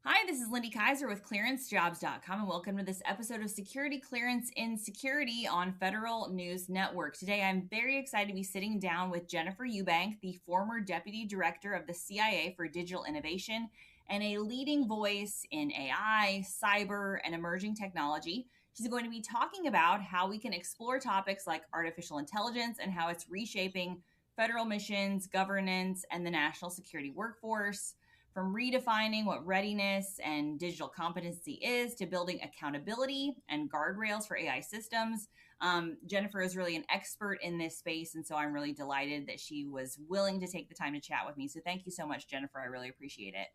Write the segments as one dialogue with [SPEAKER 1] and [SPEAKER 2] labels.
[SPEAKER 1] Hi, this is Lindy Kyzer with clearancejobs.com, and welcome to this episode of Security Clearance in Security on Federal News Network. Today, I'm very excited to be sitting down with Jennifer Ewbank, the former Deputy Director of the CIA for Digital Innovation and a leading voice in AI, cyber, and emerging technology. She's going to be talking about how we can explore topics like artificial intelligence and how it's reshaping federal missions, governance, and the national security workforce, from redefining what readiness and digital competency is to building accountability and guardrails for AI systems. Jennifer is really an expert in this space, and so I'm really delighted that she was willing to take the time to chat with me. So thank you so much, Jennifer. I really appreciate it.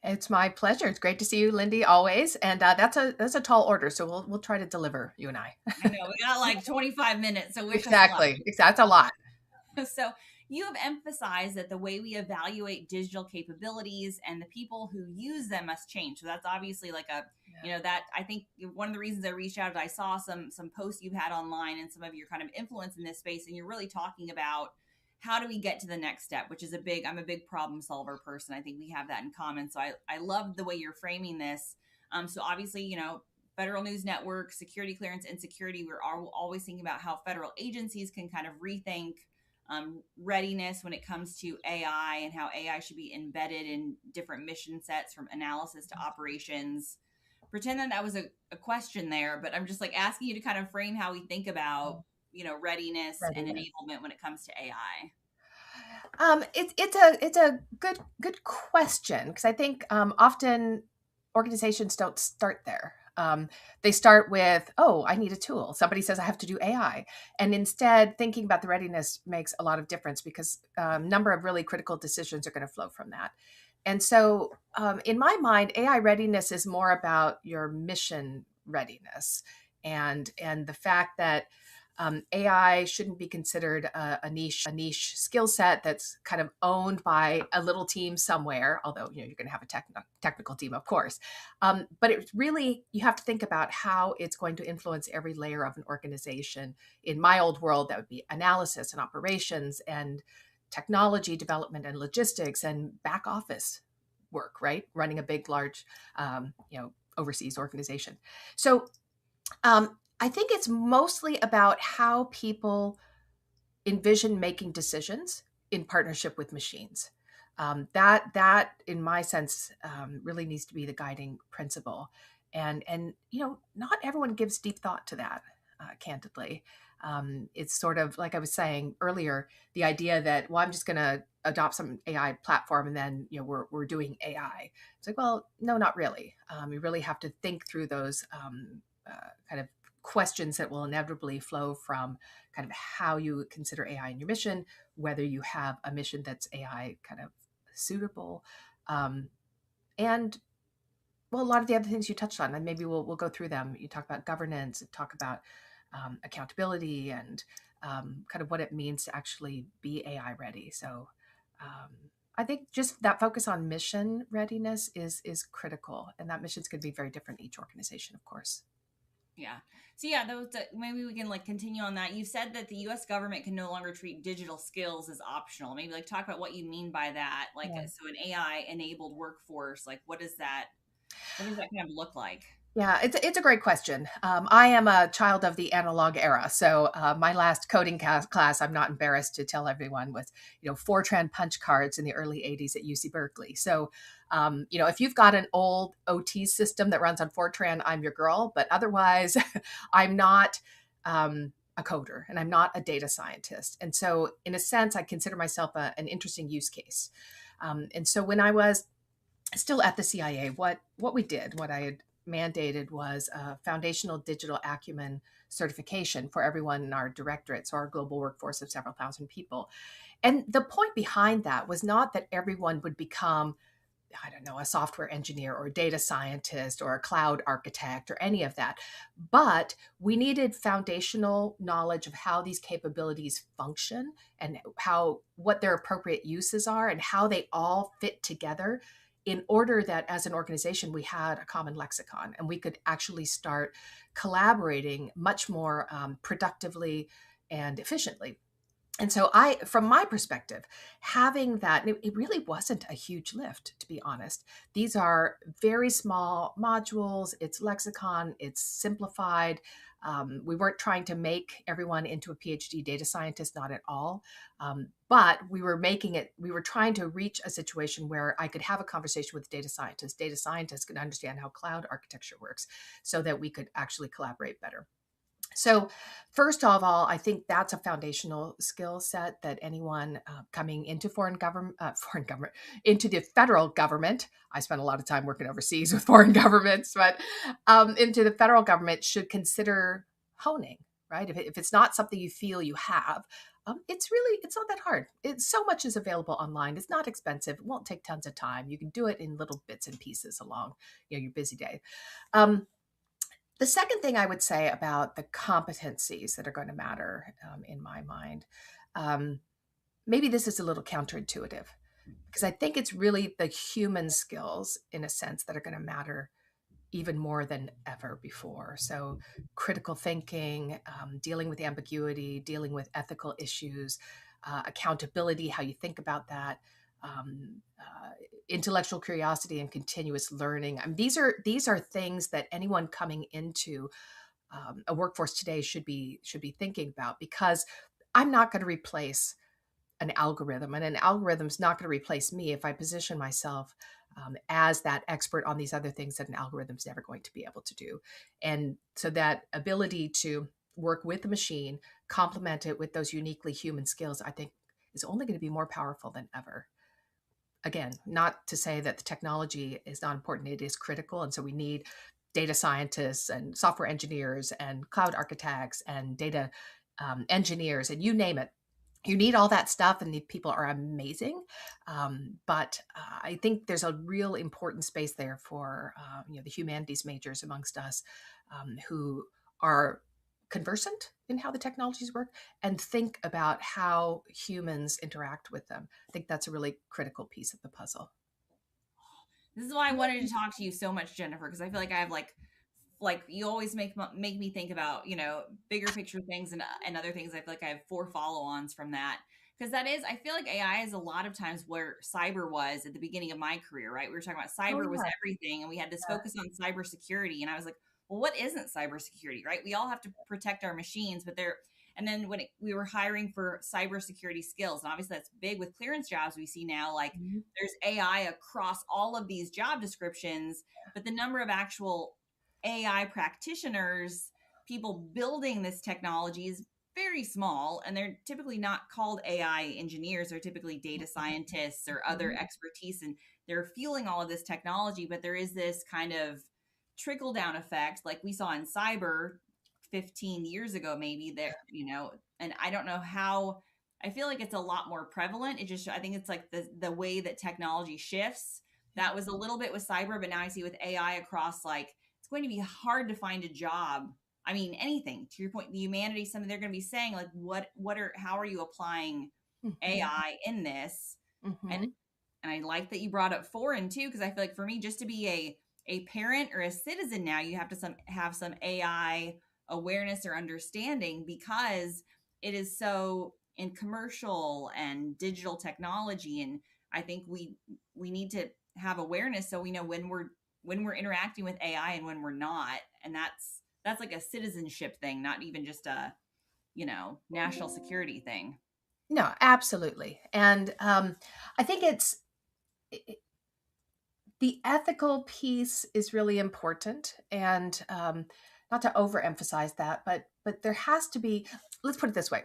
[SPEAKER 2] It's my pleasure. It's great to see you, Lindy, always. And that's a tall order, so we'll try to deliver, you and I.
[SPEAKER 1] I know we got like 25 minutes, so wish us luck.
[SPEAKER 2] Exactly. That's a lot.
[SPEAKER 1] So you have emphasized that the way we evaluate digital capabilities and the people who use them must change. So that's obviously like that I think one of the reasons I reached out is I saw some posts you've had online and some of your kind of influence in this space, and you're really talking about how do we get to the next step, which is I'm a big problem solver person. I think we have that in common. So I love the way you're framing this. So obviously, Federal News Network, security clearance, and security, we're always thinking about how federal agencies can kind of rethink readiness when it comes to AI and how AI should be embedded in different mission sets from analysis to operations. Pretend that was a question there, but I'm just like asking you to kind of frame how we think about, readiness and
[SPEAKER 2] Readiness.
[SPEAKER 1] enablement when it comes to AI.
[SPEAKER 2] It's a good question because I think often organizations don't start there. They start with, oh, I need a tool. Somebody says I have to do AI, and instead thinking about the readiness makes a lot of difference because a number of really critical decisions are going to flow from that. And so, in my mind, AI readiness is more about your mission readiness and the fact that AI shouldn't be considered a niche skill set that's kind of owned by a little team somewhere. Although you're going to have a technical team, of course, but it really you have to think about how it's going to influence every layer of an organization. In my old world, that would be analysis and operations and technology development and logistics and back office work. Right, running a big, large, overseas organization. So I think it's mostly about how people envision making decisions in partnership with machines. That, in my sense, really needs to be the guiding principle. And not everyone gives deep thought to that. Candidly, it's sort of like I was saying earlier, the idea that I'm just going to adopt some AI platform and then we're doing AI. It's like, well, no, not really. You really have to think through those kind of questions that will inevitably flow from kind of how you consider AI in your mission, whether you have a mission that's AI kind of suitable, and well, a lot of the other things you touched on, and maybe we'll go through them. You talk about governance, and talk about accountability, and kind of what it means to actually be AI ready. So. I think just that focus on mission readiness is critical, and that missions could be very different in each organization, of course.
[SPEAKER 1] Yeah. So yeah, maybe we can like continue on that. You said that the U.S. government can no longer treat digital skills as optional. Maybe like talk about what you mean by that. Like,
[SPEAKER 2] Yeah.
[SPEAKER 1] so an AI enabled workforce, like what does that kind of look like?
[SPEAKER 2] Yeah, it's a great question. I am a child of the analog era, so my last coding class, I'm not embarrassed to tell everyone, was Fortran punch cards in the early '80s at UC Berkeley. So if you've got an old OT system that runs on Fortran, I'm your girl. But otherwise, I'm not a coder and I'm not a data scientist. And so, in a sense, I consider myself an interesting use case. And so, when I was still at the CIA, what we did, what I had mandated was a foundational digital acumen certification for everyone in our directorate, so our global workforce of several thousand people. And the point behind that was not that everyone would become, I don't know, a software engineer or a data scientist or a cloud architect or any of that. But we needed foundational knowledge of how these capabilities function and what their appropriate uses are and how they all fit together in order that as an organization we had a common lexicon and we could actually start collaborating much more productively and efficiently. And so from my perspective, having that, it really wasn't a huge lift, to be honest. These are very small modules. It's lexicon. It's simplified. We weren't trying to make everyone into a PhD data scientist, not at all. But we were trying to reach a situation where I could have a conversation with data scientists. Data scientists could understand how cloud architecture works so that we could actually collaborate better. So, first of all, I think that's a foundational skill set that anyone coming into into the federal government. I spent a lot of time working overseas with foreign governments, but into the federal government should consider honing. Right? If it's not something you feel you have, it's not that hard. So much is available online. It's not expensive. It won't take tons of time. You can do it in little bits and pieces along your busy day. The second thing I would say about the competencies that are going to matter in my mind, maybe this is a little counterintuitive, because I think it's really the human skills, in a sense, that are going to matter even more than ever before. So critical thinking, dealing with ambiguity, dealing with ethical issues, accountability, how you think about that, intellectual curiosity and continuous learning. I mean, these are things that anyone coming into a workforce today should be thinking about, because I'm not going to replace an algorithm, and an algorithm's not going to replace me if I position myself as that expert on these other things that an algorithm's never going to be able to do. And so that ability to work with the machine, complement it with those uniquely human skills, I think is only going to be more powerful than ever. Again, not to say that the technology is not important. It is critical. And so we need data scientists and software engineers and cloud architects and data engineers, and you name it. You need all that stuff, and the people are amazing. But I think there's a real important space there for the humanities majors amongst us who are conversant in how the technologies work and think about how humans interact with them. I think that's a really critical piece of the puzzle.
[SPEAKER 1] This is why I wanted to talk to you so much, Jennifer, because I feel like I have like you always make me think about bigger picture things and other things. I feel like I have 4 follow-ons from that, because that is, I feel like AI is a lot of times where cyber was at the beginning of my career. Right, we were talking about cyber was everything, and we had this focus on cybersecurity, and I was like, well, what isn't cybersecurity? Right, we all have to protect our machines, but they're, and then when we were hiring for cybersecurity skills, and obviously that's big with clearance jobs, we see now like there's AI across all of these job descriptions, but the number of actual AI practitioners, people building this technology, is very small, and they're typically not called AI engineers. They're typically data scientists or other expertise, and they're fueling all of this technology. But there is this kind of trickle down effect, like we saw in cyber 15 years ago, maybe, that and I don't know how. I feel like it's a lot more prevalent. I think it's like the way that technology shifts. That was a little bit with cyber, but now I see with AI across, like, it's going to be hard to find a job. I mean, anything, to your point, the humanities, something they're going to be saying like, how are you applying AI in this? And I like that you brought up foreign too, because I feel like for me, just to be a parent or a citizen now, you have to have some AI awareness or understanding, because it is so in commercial and digital technology. And I think we need to have awareness so we know when we're interacting with AI and when we're not. And that's like a citizenship thing, not even just a national security thing.
[SPEAKER 2] No, absolutely. And I think the ethical piece is really important, and not to overemphasize that, but there has to be. Let's put it this way: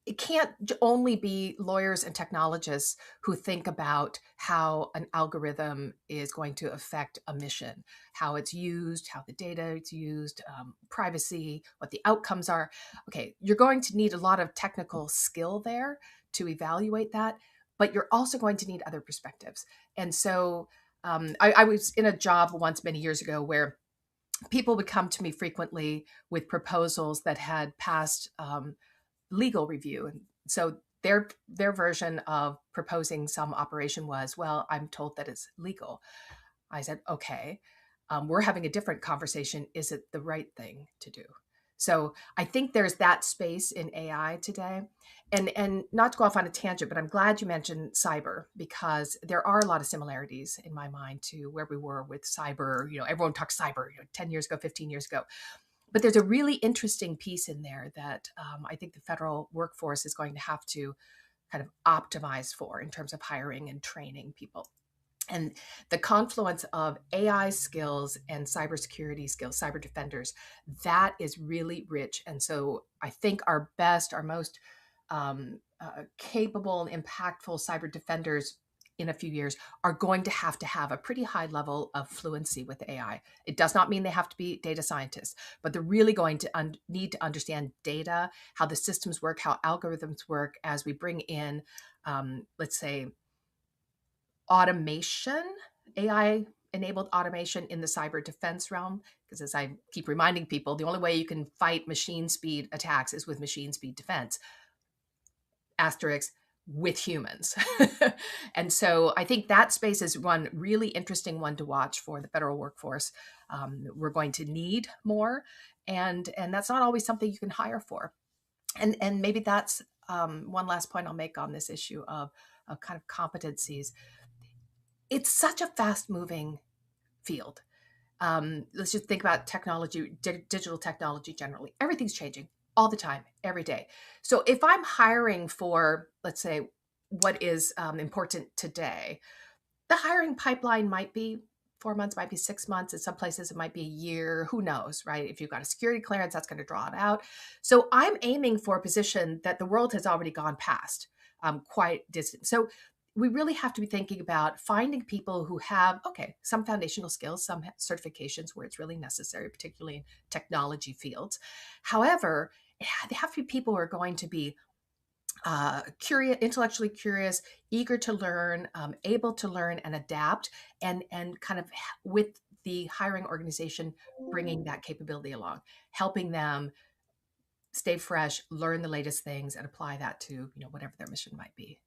[SPEAKER 2] it can't only be lawyers and technologists who think about how an algorithm is going to affect a mission, how it's used, how the data is used, privacy, what the outcomes are. Okay, you're going to need a lot of technical skill there to evaluate that, but you're also going to need other perspectives. And so I was in a job once many years ago where people would come to me frequently with proposals that had passed legal review. And so their version of proposing some operation was, well, I'm told that it's legal. I said, okay, we're having a different conversation. Is it the right thing to do? So I think there's that space in AI today. And not to go off on a tangent, but I'm glad you mentioned cyber, because there are a lot of similarities in my mind to where we were with cyber. Everyone talks cyber, 10 years ago, 15 years ago. But there's a really interesting piece in there that I think the federal workforce is going to have to kind of optimize for in terms of hiring and training people. And the confluence of AI skills and cybersecurity skills, cyber defenders, that is really rich. And so I think our best, our most capable and impactful cyber defenders in a few years are going to have a pretty high level of fluency with AI. It does not mean they have to be data scientists, but they're really going to need to understand data, how the systems work, how algorithms work as we bring in, let's say, automation, AI enabled automation in the cyber defense realm. Because as I keep reminding people, the only way you can fight machine speed attacks is with machine speed defense, asterisk, with humans. And so I think that space is one really interesting one to watch for the federal workforce. We're going to need more, and that's not always something you can hire for. And maybe that's one last point I'll make on this issue of kind of competencies. It's such a fast moving field. Let's just think about technology, digital technology generally. Everything's changing all the time, every day. So if I'm hiring for, let's say, what is important today, the hiring pipeline might be 4 months, might be 6 months. In some places, it might be a year. Who knows, right? If you've got a security clearance, that's going to draw it out. So I'm aiming for a position that the world has already gone past, quite distant. So we really have to be thinking about finding people who have, okay, some foundational skills, some certifications where it's really necessary, particularly in technology fields. However, they have to be people who are going to be curious, intellectually curious, eager to learn, able to learn and adapt, and kind of with the hiring organization bringing that capability along, helping them stay fresh, learn the latest things, and apply that to whatever their mission might be.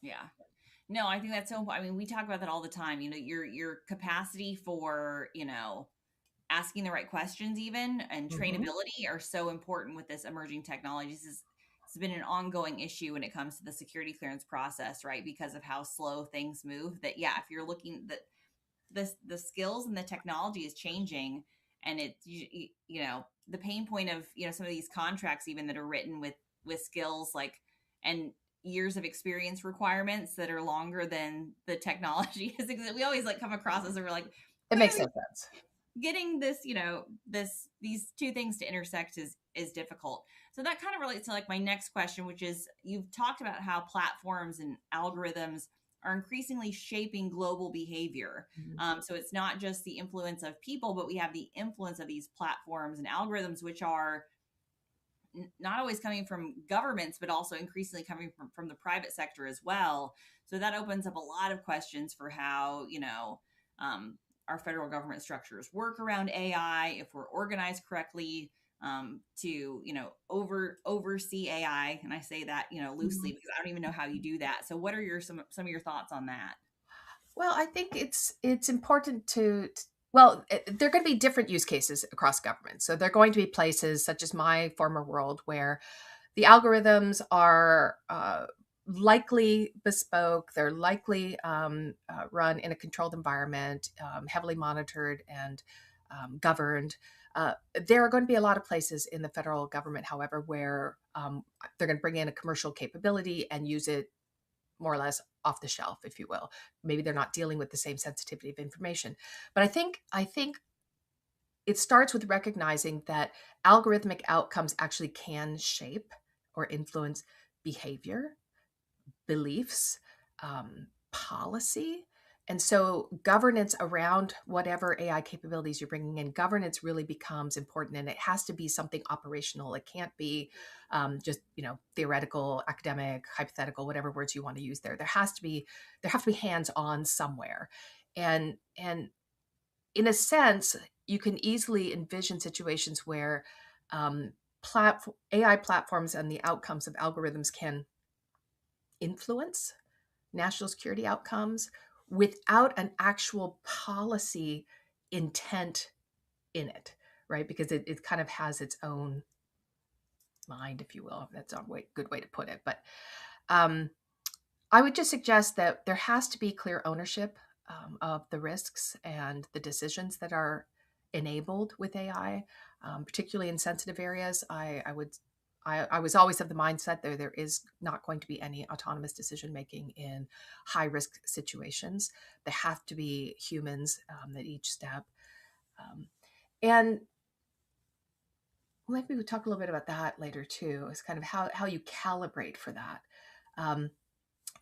[SPEAKER 1] Yeah. No, I think that's so important. I mean, we talk about that all the time. Your capacity for, asking the right questions even and
[SPEAKER 2] Mm-hmm.
[SPEAKER 1] trainability are so important with this emerging technologies. It's been an ongoing issue when it comes to the security clearance process, right? Because of how slow things move. That yeah, if you're looking that the skills and the technology is changing, and it's the pain point of some of these contracts even that are written with skills like and years of experience requirements that are longer than the technology is. We always like come across as we're like,
[SPEAKER 2] It
[SPEAKER 1] oh yeah,
[SPEAKER 2] makes no sense.
[SPEAKER 1] getting this these two things to intersect is difficult. So that kind of relates to like my next question, which is you've talked about how platforms and algorithms are increasingly shaping global behavior.
[SPEAKER 2] Mm-hmm.
[SPEAKER 1] So it's not just the influence of people, but we have the influence of these platforms and algorithms, which are not always coming from governments, but also increasingly coming from the private sector as well. So that opens up a lot of questions for how, our federal government structures work around AI, if we're organized correctly to, oversee AI. And I say that, loosely because I don't even know how you do that. So what are some of your thoughts on that?
[SPEAKER 2] Well, I think it's important well, there are going to be different use cases across government. So there are going to be places such as my former world where the algorithms are likely bespoke. They're likely run in a controlled environment, heavily monitored and governed. There are going to be a lot of places in the federal government, however, where they're going to bring in a commercial capability and use it more or less off the shelf, if you will. Maybe they're not dealing with the same sensitivity of information. But I think it starts with recognizing that algorithmic outcomes actually can shape or influence behavior, beliefs, policy. And so governance around whatever AI capabilities you're bringing in, governance really becomes important, and it has to be something operational. It can't be just theoretical, academic, hypothetical, whatever words you want to use there. There have to be hands on somewhere, and in a sense, you can easily envision situations where AI platforms and the outcomes of algorithms can influence national security outcomes without an actual policy intent in it, right? Because it kind of has its own mind, if you will. That's a good way to put it. But I would just suggest that there has to be clear ownership of the risks and the decisions that are enabled with AI, particularly in sensitive areas. I was always of the mindset that there is not going to be any autonomous decision making in high risk situations. There have to be humans at each step. And maybe we'll talk a little bit about that later too. It's kind of how you calibrate for that.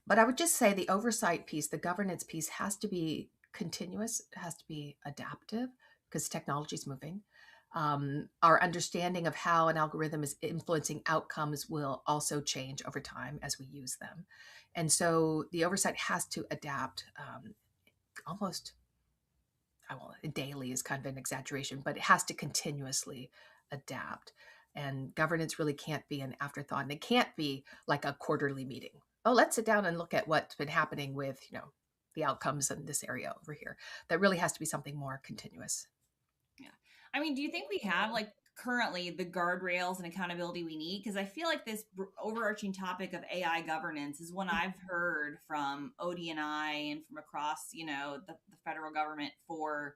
[SPEAKER 2] But I would just say the oversight piece, the governance piece has to be continuous. It has to be adaptive because technology is moving. Our understanding of how an algorithm is influencing outcomes will also change over time as we use them. And so the oversight has to adapt almost, daily is kind of an exaggeration, but it has to continuously adapt. And governance really can't be an afterthought. And it can't be like a quarterly meeting. Oh, let's sit down and look at what's been happening with, the outcomes in this area over here. That really has to be something more continuous.
[SPEAKER 1] Yeah. I mean, do you think we have like currently the guardrails and accountability we need? Because I feel like this overarching topic of AI governance is one I've heard from OD&I and from across, the federal government for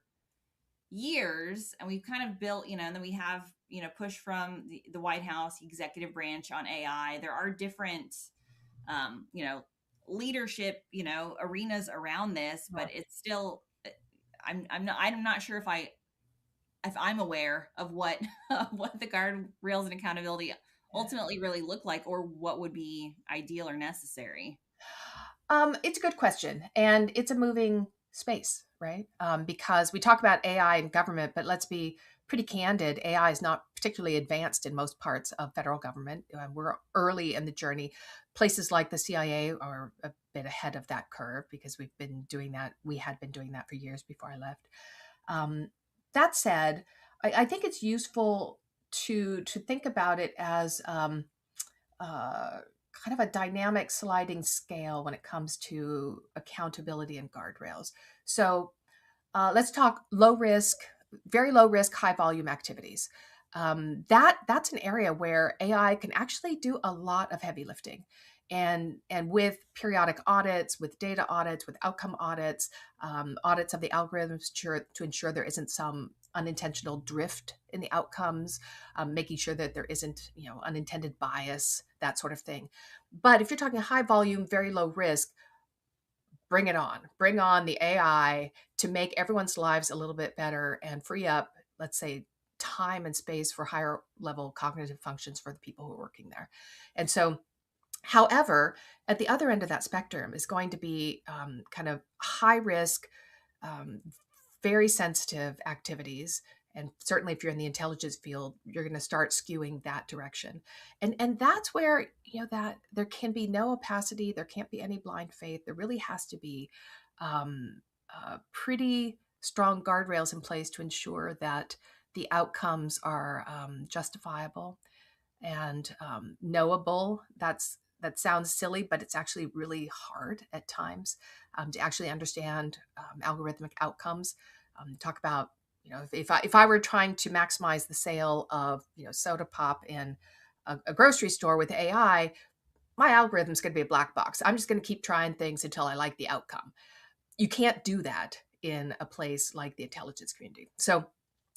[SPEAKER 1] years. And we've kind of built, and then we have, push from the White House executive branch on AI. There are different, leadership, arenas around this, but it's still, I'm not sure if I'm aware of what what the guardrails and accountability ultimately really look like, or what would be ideal or necessary.
[SPEAKER 2] It's a good question, and it's a moving space, right? Because we talk about AI in government, but let's be pretty candid. AI is not particularly advanced in most parts of federal government. We're early in the journey. Places like the CIA are a bit ahead of that curve because we've been doing that. We had been doing that for years before I left. That said, I think it's useful to think about it as kind of a dynamic sliding scale when it comes to accountability and guardrails. So let's talk low risk, very low risk, high volume activities. That's an area where AI can actually do a lot of heavy lifting. And with periodic audits, with data audits, with outcome audits, audits of the algorithms to ensure there isn't some unintentional drift in the outcomes, making sure that there isn't unintended bias, that sort of thing. But if you're talking high volume, very low risk, bring it on. Bring on the AI to make everyone's lives a little bit better and free up, let's say, time and space for higher level cognitive functions for the people who are working there. And so, however, at the other end of that spectrum is going to be kind of high risk, very sensitive activities. And certainly if you're in the intelligence field, you're going to start skewing that direction. And that's where, that there can be no opacity. There can't be any blind faith. There really has to be pretty strong guardrails in place to ensure that the outcomes are justifiable and knowable. That sounds silly, but it's actually really hard at times to actually understand algorithmic outcomes. Talk about, if I were trying to maximize the sale of soda pop in a grocery store with AI, my algorithm's going to be a black box. I'm just going to keep trying things until I like the outcome. You can't do that in a place like the intelligence community. So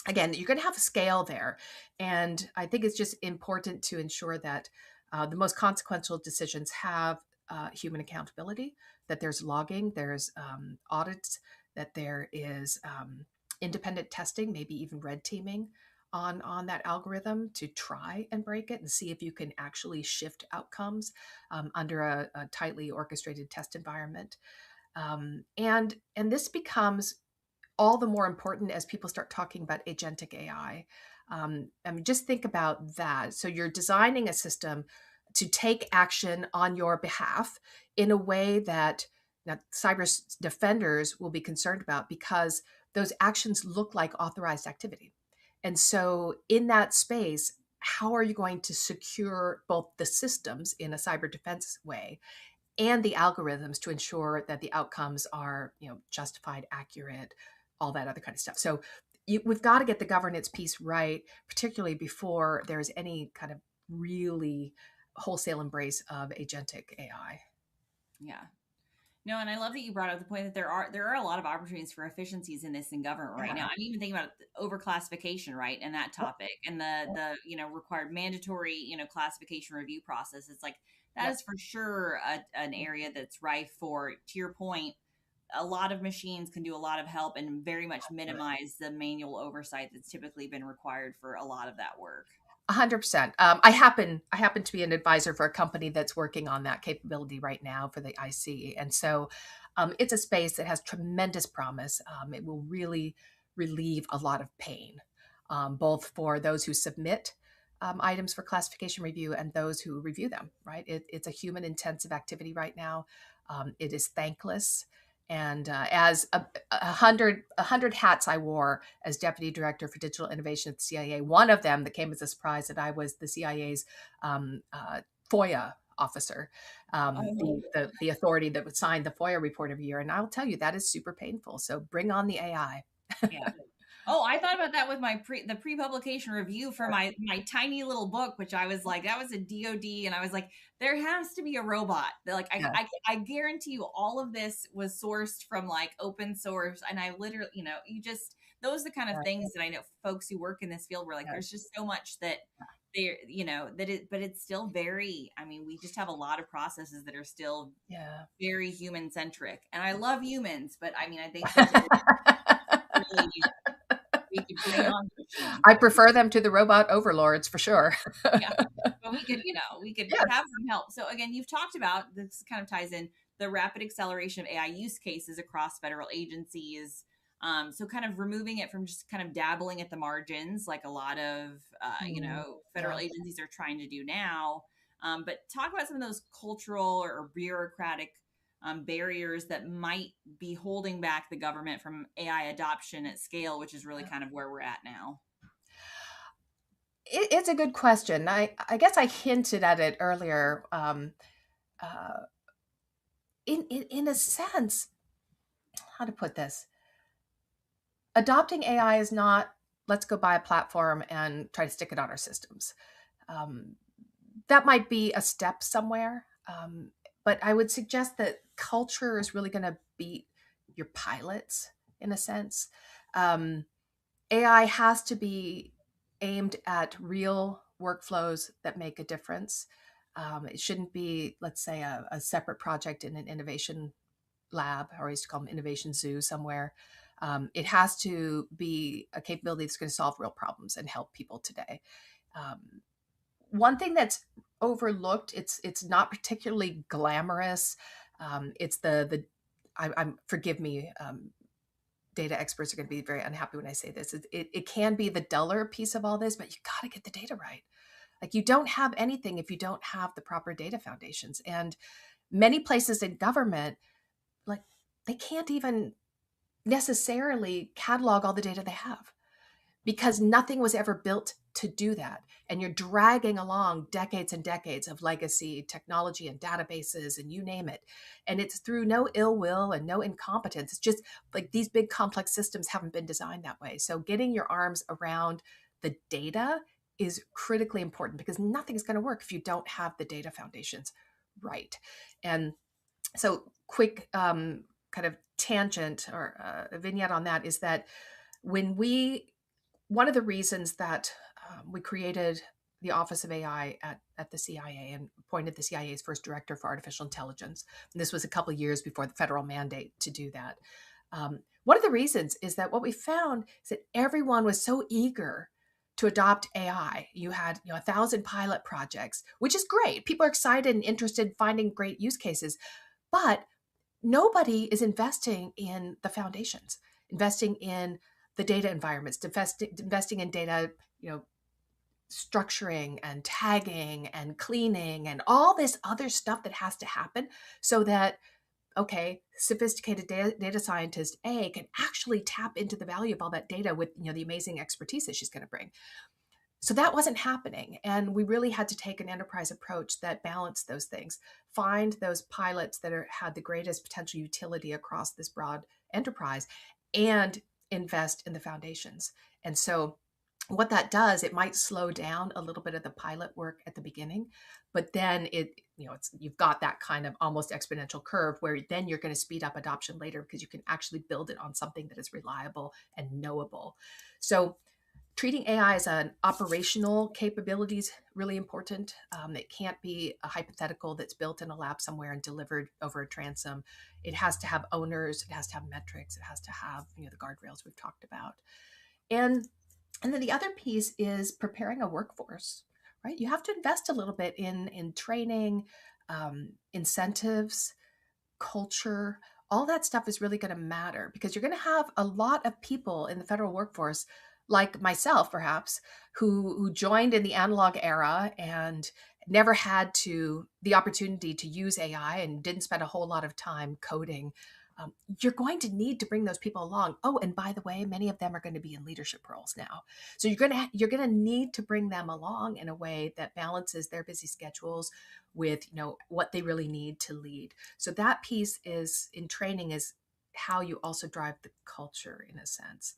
[SPEAKER 2] again, you're going to have a scale there. And I think it's just important to ensure that the most consequential decisions have human accountability, that there's logging, there's audits, that there is independent testing, maybe even red teaming on that algorithm to try and break it and see if you can actually shift outcomes under a tightly orchestrated test environment. And this becomes all the more important as people start talking about agentic AI. Just think about that. So you're designing a system to take action on your behalf in a way that now cyber defenders will be concerned about, because those actions look like authorized activity. And so in that space, how are you going to secure both the systems in a cyber defense way and the algorithms to ensure that the outcomes are, justified, accurate, all that other kind of stuff. So we've got to get the governance piece right, particularly before there's any kind of really wholesale embrace of agentic AI.
[SPEAKER 1] Yeah. No, and I love that you brought up the point that there are a lot of opportunities for efficiencies in this in government right now. I'm even thinking about overclassification, right, and that topic, and the required mandatory classification review process. It's like that is for sure an area that's rife for, to your point, a lot of machines can do a lot of help and very much minimize the manual oversight that's typically been required for a lot of that work.
[SPEAKER 2] 100%. I happen to be an advisor for a company that's working on that capability right now for the IC, and so it's a space that has tremendous promise. It will really relieve a lot of pain, both for those who submit items for classification review and those who review them. Right? It's a human-intensive activity right now. It is thankless. And as a hundred hats I wore as deputy director for digital innovation at the CIA, one of them that came as a surprise that I was the CIA's FOIA officer, the authority that would sign the FOIA report every year. And I'll tell you, that is super painful. So bring on the AI.
[SPEAKER 1] Yeah. Oh, I thought about that with my pre-publication review for my tiny little book, which I was like, that was a DoD, and I was like, there has to be a robot. Like, I guarantee you, all of this was sourced from like open source, and I literally, those are the kind of things that I know folks who work in this field were like, there's just so much that they're, but it's still very. I mean, we just have a lot of processes that are still very human centric, and I love humans, but I mean, I think really.
[SPEAKER 2] I prefer them to the robot overlords for sure.
[SPEAKER 1] Yeah, but we could have some help. So again, you've talked about, this kind of ties in, the rapid acceleration of AI use cases across federal agencies. So kind of removing it from just kind of dabbling at the margins, like a lot of federal agencies are trying to do now. But talk about some of those cultural or bureaucratic barriers that might be holding back the government from AI adoption at scale, which is really kind of where we're at now.
[SPEAKER 2] It's a good question. I guess I hinted at it earlier. In a sense, how to put this? Adopting AI is not, let's go buy a platform and try to stick it on our systems. That might be a step somewhere. But I would suggest that culture is really going to beat your pilots in a sense. AI has to be aimed at real workflows that make a difference. It shouldn't be, let's say, a separate project in an innovation lab, or I used to call them innovation zoo somewhere. It has to be a capability that's going to solve real problems and help people today. One thing that's overlooked, it's not particularly glamorous. It's forgive me, data experts are going to be very unhappy when I say this. It can be the duller piece of all this, but you got to get the data right. Like, you don't have anything if you don't have the proper data foundations. And many places in government, like, they can't even necessarily catalog all the data they have, because nothing was ever built to do that. And you're dragging along decades and decades of legacy technology and databases and you name it. And it's through no ill will and no incompetence. It's just like these big complex systems haven't been designed that way. So getting your arms around the data is critically important, because nothing's going to work if you don't have the data foundations right. And so quick kind of tangent or a vignette on that is that one of the reasons that we created the Office of AI at the CIA and appointed the CIA's first director for artificial intelligence, and this was a couple of years before the federal mandate to do that. One of the reasons is that what we found is that everyone was so eager to adopt AI. You had 1,000 pilot projects, which is great. People are excited and interested in finding great use cases, but nobody is investing in the foundations, investing in the data environments, investing in data, structuring and tagging and cleaning and all this other stuff that has to happen so that, sophisticated data scientist A can actually tap into the value of all that data with, the amazing expertise that she's going to bring. So that wasn't happening. And we really had to take an enterprise approach that balanced those things, find those pilots that had the greatest potential utility across this broad enterprise, and invest in the foundations. And so what that does, it might slow down a little bit of the pilot work at the beginning, but then you've got that kind of almost exponential curve where then you're going to speed up adoption later because you can actually build it on something that is reliable and knowable. So treating AI as an operational capability is really important. It can't be a hypothetical that's built in a lab somewhere and delivered over a transom. It has to have owners. It has to have metrics. It has to have the guardrails we've talked about. And then the other piece is preparing a workforce, right? You have to invest a little bit in training, incentives, culture. All that stuff is really going to matter because you're going to have a lot of people in the federal workforce, like myself, perhaps, who joined in the analog era and never had the opportunity to use AI and didn't spend a whole lot of time coding. You're going to need to bring those people along. Oh, and by the way, many of them are going to be in leadership roles now. So you're going to need to bring them along in a way that balances their busy schedules with what they really need to lead. So that piece is in training is how you also drive the culture in a sense.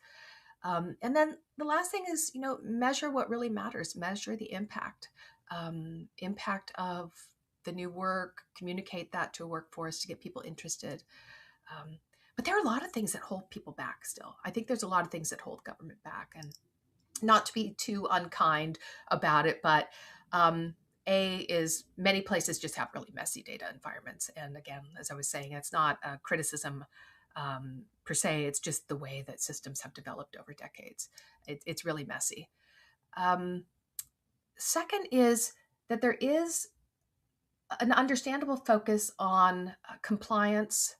[SPEAKER 2] And then the last thing is measure what really matters. Measure the impact of the new work. Communicate that to a workforce to get people interested. But there are a lot of things that hold people back still. I think there's a lot of things that hold government back, and not to be too unkind about it, but is many places just have really messy data environments. And again, as I was saying, it's not a criticism per se. It's just the way that systems have developed over decades. It's really messy. Second is that there is an understandable focus on compliance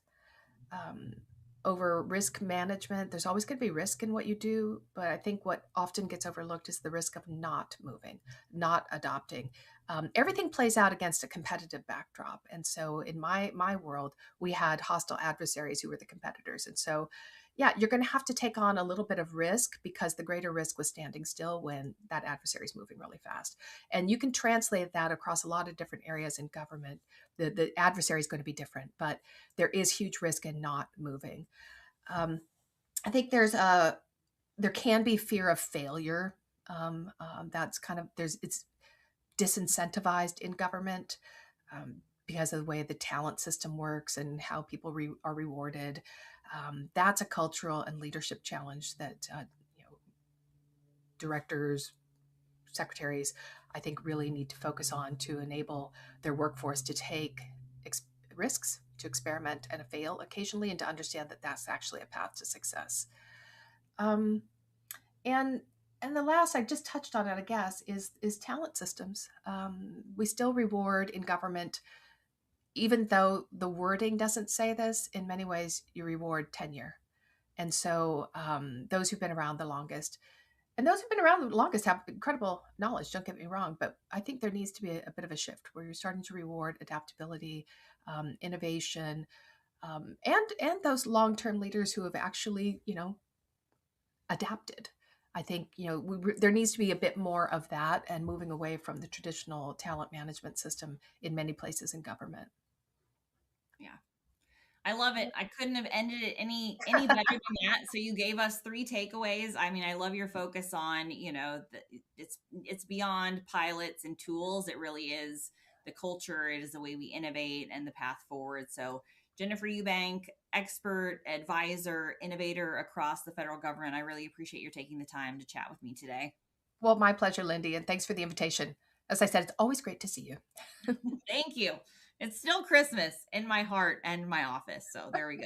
[SPEAKER 2] over risk management. There's always going to be risk in what you do, but I think what often gets overlooked is the risk of not moving, not adopting. Everything plays out against a competitive backdrop. And so in my world, we had hostile adversaries who were the competitors. And so, yeah, you're going to have to take on a little bit of risk because the greater risk was standing still when that adversary is moving really fast. And you can translate that across a lot of different areas in government. The adversary is going to be different, but there is huge risk in not moving. I think there can be fear of failure. That's kind of it's disincentivized in government because of the way the talent system works and how people are rewarded. That's a cultural and leadership challenge that directors, secretaries, I think really need to focus on to enable their workforce to take risks, to experiment and fail occasionally, and to understand that that's actually a path to success. And the last, I just touched on it, I guess, is talent systems. We still reward in government, even though the wording doesn't say this, in many ways, you reward tenure. And so those who've been around the longest, and those who've been around the longest have incredible knowledge, don't get me wrong, but I think there needs to be a bit of a shift where you're starting to reward adaptability, innovation, and those long-term leaders who have actually, adapted. I think, there needs to be a bit more of that and moving away from the traditional talent management system in many places in government.
[SPEAKER 1] Yeah. I love it. I couldn't have ended it any better than that. So you gave us 3 takeaways. I mean, I love your focus on, it's beyond pilots and tools. It really is the culture. It is the way we innovate and the path forward. So Jennifer Ewbank, expert, advisor, innovator across the federal government. I really appreciate your taking the time to chat with me today.
[SPEAKER 2] Well, my pleasure, Lindy, and thanks for the invitation. As I said, it's always great to see you.
[SPEAKER 1] Thank you. It's still Christmas in my heart and my office. So there we go.